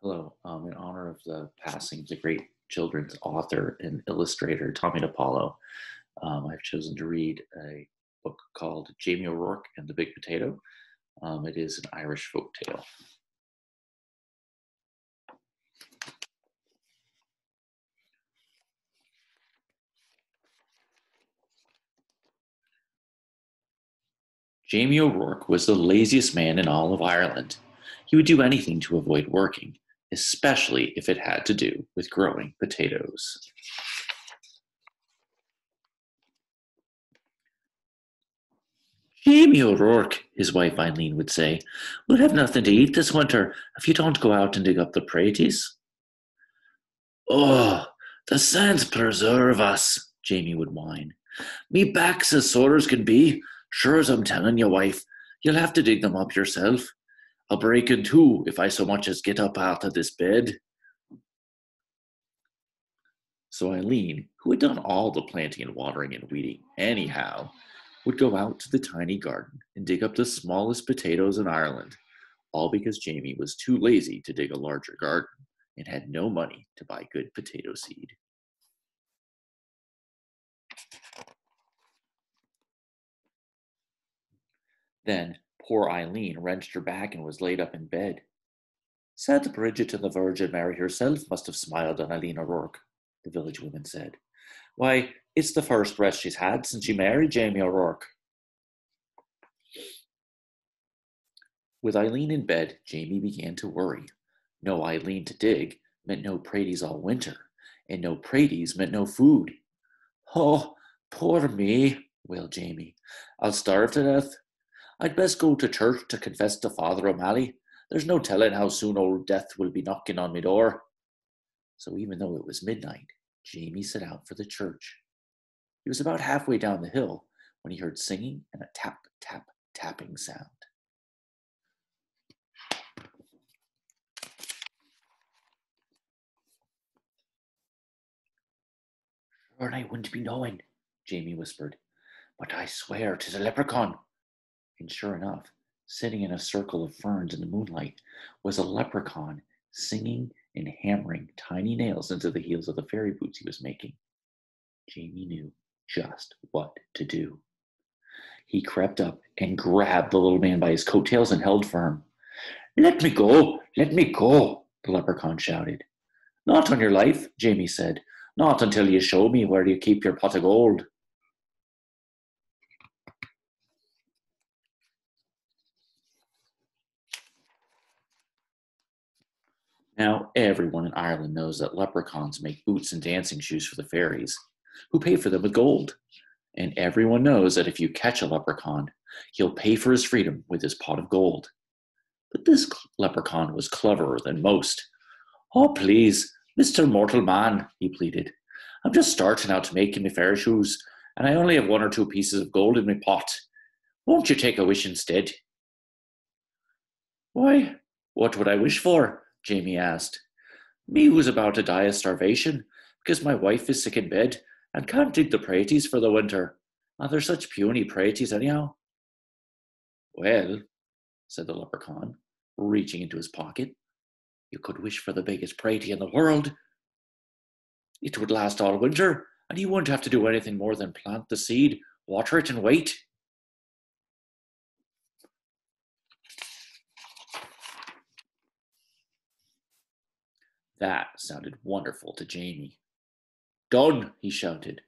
Hello. In honor of the passing of the great children's author and illustrator Tommy DePaulo, I've chosen to read a book called Jamie O'Rourke and the Big Potato. It is an Irish folk tale. Jamie O'Rourke was the laziest man in all of Ireland. He would do anything to avoid working, especially if it had to do with growing potatoes. Jamie O'Rourke, his wife Eileen would say, we'll have nothing to eat this winter if you don't go out and dig up the praties. Oh, the sands preserve us, Jamie would whine. Me back's as sore as can be. Sure as I'm telling you, wife, you'll have to dig them up yourself. I'll break in two if I so much as get up out of this bed. So Eileen, who had done all the planting and watering and weeding anyhow, would go out to the tiny garden and dig up the smallest potatoes in Ireland, all because Jamie was too lazy to dig a larger garden and had no money to buy good potato seed. Then poor Eileen wrenched her back and was laid up in bed. Said Bridget and the Virgin Mary herself must have smiled on Eileen O'Rourke, the village woman said. Why, it's the first rest she's had since she married Jamie O'Rourke. With Eileen in bed, Jamie began to worry. No Eileen to dig meant no praties all winter, and no praties meant no food. Oh, poor me, wailed Jamie. I'll starve to death. I'd best go to church to confess to Father O'Malley. There's no telling how soon old death will be knocking on my door. So even though it was midnight, Jamie set out for the church. He was about halfway down the hill when he heard singing and a tap, tap, tapping sound. Sure, I wouldn't be knowing, Jamie whispered, but I swear 'tis a leprechaun. And sure enough, sitting in a circle of ferns in the moonlight, was a leprechaun singing and hammering tiny nails into the heels of the fairy boots he was making. Jamie knew just what to do. He crept up and grabbed the little man by his coattails and held firm. Let me go! Let me go! The leprechaun shouted. Not on your life, Jamie said. Not until you show me where you keep your pot of gold. Now, everyone in Ireland knows that leprechauns make boots and dancing shoes for the fairies, who pay for them with gold. And everyone knows that if you catch a leprechaun, he'll pay for his freedom with his pot of gold. But this leprechaun was cleverer than most. Oh, please, Mr. Mortal Man, he pleaded. I'm just starting out to making me fair shoes, and I only have one or two pieces of gold in my pot. Won't you take a wish instead? Why, what would I wish for? Jamie asked. Me who's about to die of starvation, because my wife is sick in bed and can't dig the praties for the winter. And they're such puny praties anyhow. Well, said the leprechaun, reaching into his pocket, you could wish for the biggest pratie in the world. It would last all winter, and you wouldn't have to do anything more than plant the seed, water it, and wait. That sounded wonderful to Jamie. Done, he shouted.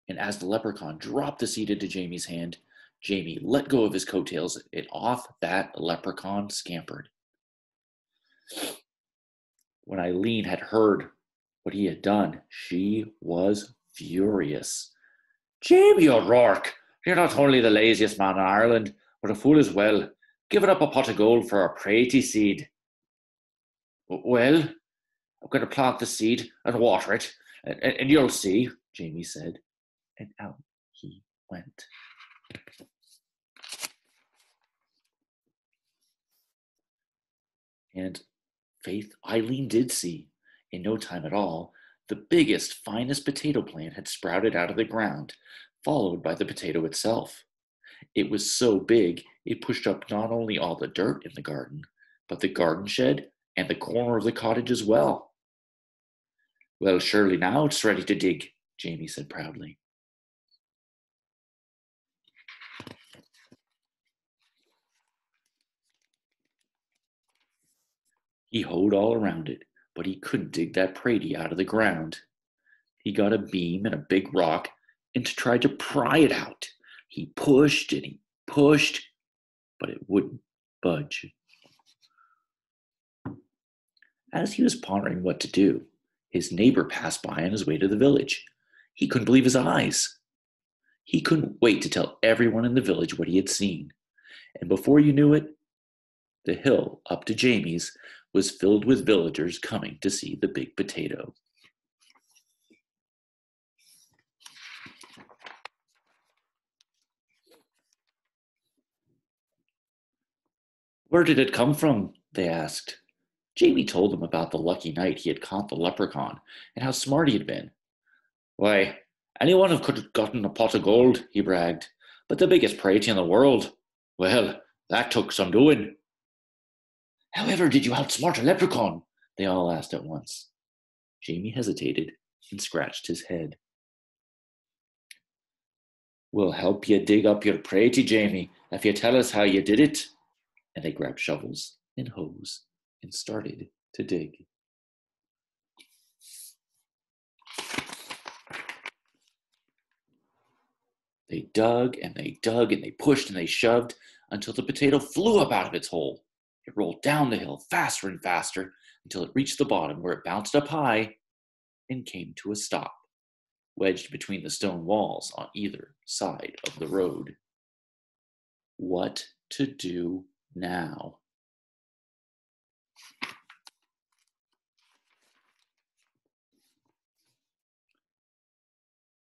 And as the leprechaun dropped the seed into Jamie's hand, Jamie let go of his coattails, and off that leprechaun scampered. When Eileen had heard what he had done, she was furious. Jamie O'Rourke, you're not only the laziest man in Ireland, but a fool as well. Giving up a pot of gold for a pratie seed. Well, I'm going to plant the seed and water it, and you'll see, Jamie said. And out he went. And Faith, Eileen did see. In no time at all, the biggest, finest potato plant had sprouted out of the ground, followed by the potato itself. It was so big, it pushed up not only all the dirt in the garden, but the garden shed and the corner of the cottage as well. Well, surely now it's ready to dig, Jamie said proudly. He hoed all around it, but he couldn't dig that pratie out of the ground. He got a beam and a big rock and tried to pry it out. He pushed and he pushed, but it wouldn't budge. As he was pondering what to do, his neighbor passed by on his way to the village. He couldn't believe his eyes. He couldn't wait to tell everyone in the village what he had seen. And before you knew it, the hill up to Jamie's was filled with villagers coming to see the big potato. Where did it come from? They asked. Jamie told them about the lucky night he had caught the leprechaun and how smart he had been. Why, anyone could have gotten a pot of gold, he bragged, but the biggest pratie in the world, well, that took some doing. However did you outsmart a leprechaun? They all asked at once. Jamie hesitated and scratched his head. We'll help you dig up your pratie, Jamie, if you tell us how you did it. And they grabbed shovels and hoes and started to dig. They dug and they dug and they pushed and they shoved until the potato flew up out of its hole. It rolled down the hill faster and faster until it reached the bottom, where it bounced up high and came to a stop, wedged between the stone walls on either side of the road. What to do now?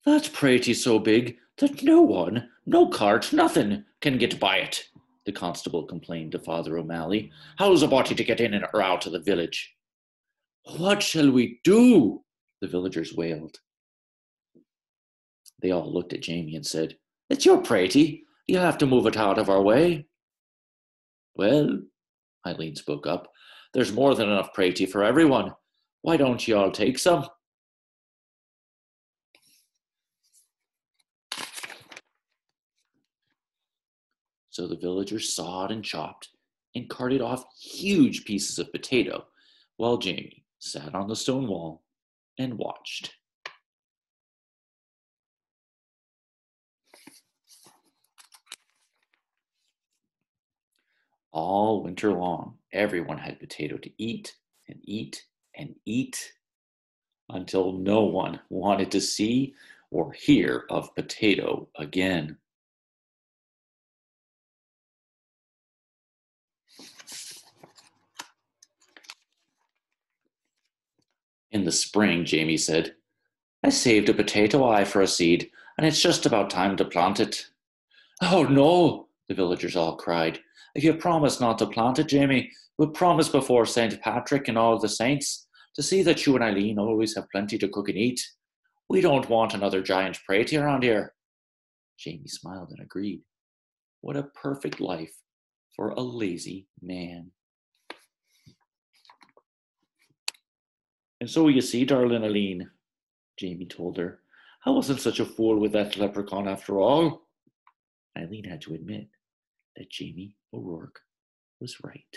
That pratie's so big that no one, no cart, nothing can get by it, the constable complained to Father O'Malley. How's a body to get in or out of the village? What shall we do? The villagers wailed. They all looked at Jamie and said, It's your pratie. You'll have to move it out of our way. Well, Eileen spoke up, there's more than enough pratie for everyone. Why don't you all take some? So the villagers sawed and chopped and carted off huge pieces of potato, while Jamie sat on the stone wall and watched. All winter long, everyone had potato to eat and eat and eat until no one wanted to see or hear of potato again. In the spring, Jamie said, I saved a potato eye for a seed, and it's just about time to plant it. Oh no, the villagers all cried. If you promise not to plant it, Jamie, we'll promise before St. Patrick and all the saints to see that you and Eileen always have plenty to cook and eat. We don't want another giant pratie around here. Jamie smiled and agreed. What a perfect life for a lazy man. And so you see, darling Eileen, Jamie told her, I wasn't such a fool with that leprechaun after all. Eileen had to admit that Jamie O'Rourke was right.